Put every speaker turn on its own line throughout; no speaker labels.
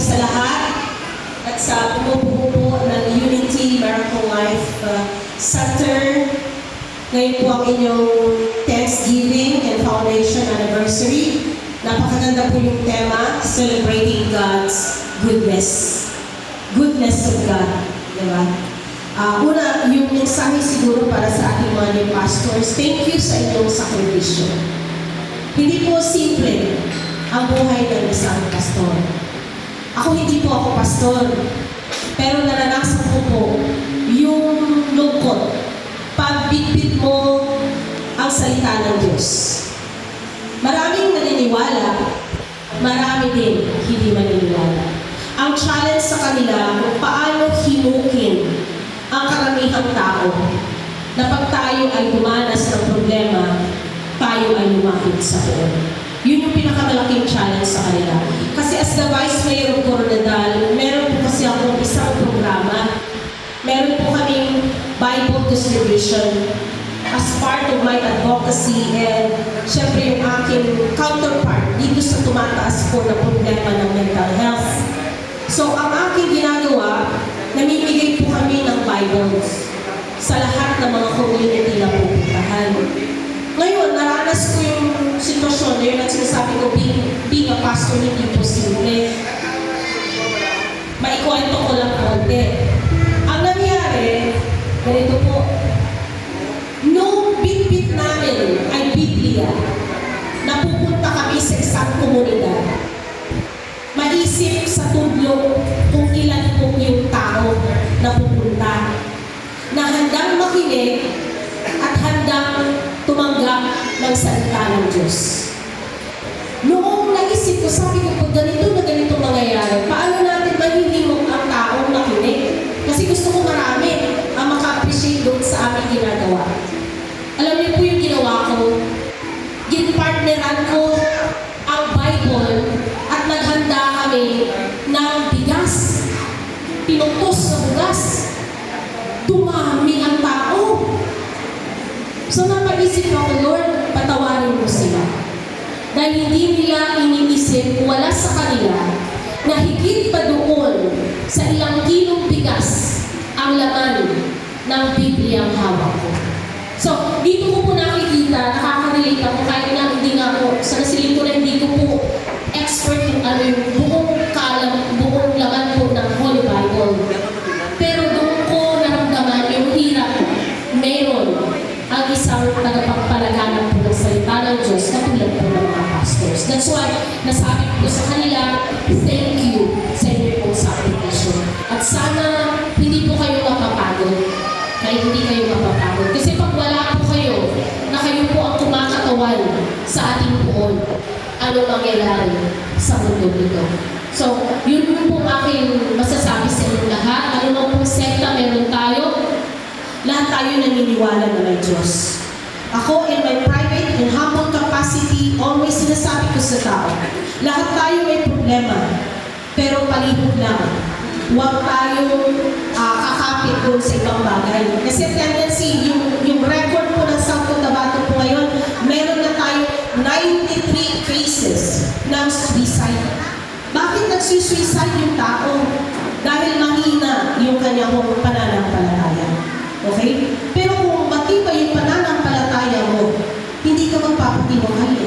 sa lahat at sa bumubuo po ng Unity Miracle Life Center. Ngayon po ang inyong Thanksgiving and Foundation Anniversary. Napakaganda po yung tema, Celebrating God's Goodness. Goodness of God. Diba? Una, yung mensahe siguro para sa ating mga new pastors, thank you sa inyong sakripisyo. Hindi po simple ang buhay ng isang pastor. Ako hindi po ako pastor, pero naranasan ko po yung lungkot. Pagbitbit mo ang salita ng Diyos. Maraming naniniwala, marami din hindi maniniwala. Ang challenge sa kanila kung paano himukin ang karamihang tao na pag tayo ay dumanas ng problema, tayo ay lumapit sa poon. Yun yung pinakamalaking challenge sa kanila. Kasi as the Vice Mayor of Coronadal, meron po kasi akong isang programa. Meron po kaming Bible distribution as part of my advocacy and syempre yung aking counterpart dito sa tumataas po na problema ng mental health. So ang aking ginagawa, namimigay po kami ng Bibles sa lahat ng mga community na pupuntahan. Ngayon, naranas ko yung sitwasyon na yun at sinasabi ko, being a pastor, hindi po simple. Maikwento ko lang konti. Ang nangyari, ganito po, nung bit-bit namin ay Biblia, napupunta kami sa isang komunidad. Maisip sa tudlo kung ilan po yung tao na pupunta, na handang makinig at handang tumanggap ng salita ng Diyos. Noong naisip ko, sabi ko, pag ganito na ganito mangyayari, paano natin mahihimok ang taong nakinig? Kasi gusto ko marami ang maka-appreciate doon sa aming ginagawa. Alam niyo po yung ginawa ko? Ginpartneran ko ang Bible at naghanda kami ng bigas. Pinutos na bugas. Dumami ang tao. So napaisip ako, Lord, patawarin mo sila. Dahil hindi nila iniisip, wala sa kanila, na higit pa doon sa ilang kilong bigas ang laman ng Biblia ang hawak ko. So, dito ko po nakikita, nakaka-relate ako, kahit na hindi nga ako, sa nasilin ko na hindi ko po expert yung ano yung buong laman po ng Holy Bible. Pero doon ko naramdaman yung hirap, meron ang isang tagapagpalaganap po ng salita ng Diyos katulad po ng mga pastors. That's why, nasabi ko sa kanila, thank you sa inyo pong sakripisyo. At sana, hindi po kayo mapapagod. Kahit hindi kayo mapapagod. Kasi pag wala po kayo, na kayo po ang kumakatawan sa ating poon, ano mangyayari sa mundo nito. So, yun po aking masasabi sa inyo lahat. Ano lang pong sekta meron tayo, lahat tayo naniniwala na may Diyos. Ako, in my private and humble capacity, always sinasabi ko sa tao, lahat tayo may problema, pero palihog lang. Huwag tayong kakapit doon sa ibang bagay. Kasi tendency, yung record po ng South Cotabato po ngayon, meron na tayo 93 cases ng suicide. Bakit nagsusuicide yung tao? Dahil mahina yung kanyang pananampalataya. Okay? Pero kung matibay yung pananampalataya mo, hindi ka magpapatiwakay.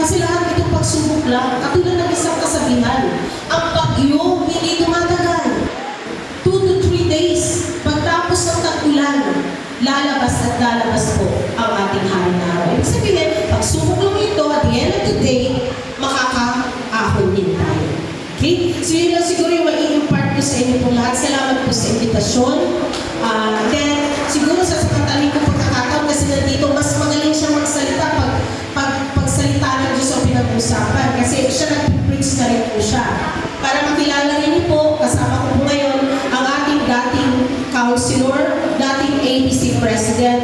Kasi lahat itong pagsubok lang, katulad ng isang kasabihan, ang bagyo hindi tumatagal. 2 to 3 days, pagtapos ng tag-ulan, lalabas at lalabas po ang ating hari na araw. Ibig sabihin, pagsubok lang ito, at the end of the day, makakaahon din tayo. Okay? So yun lang siguro yung mai-impart ko sa inyo po lahat. Salamat po sa invitasyon. Then, siguro sa pagkataling ko pagkakataon kasi nandito, mas magaling siya magsalita pag salita ng Diyos ang pinag-usapan. Kasi siya nag-preach na rin po siya. Para makilala rin niyo po, kasama ko po ngayon, ang ating dating counselor, dating ABC President,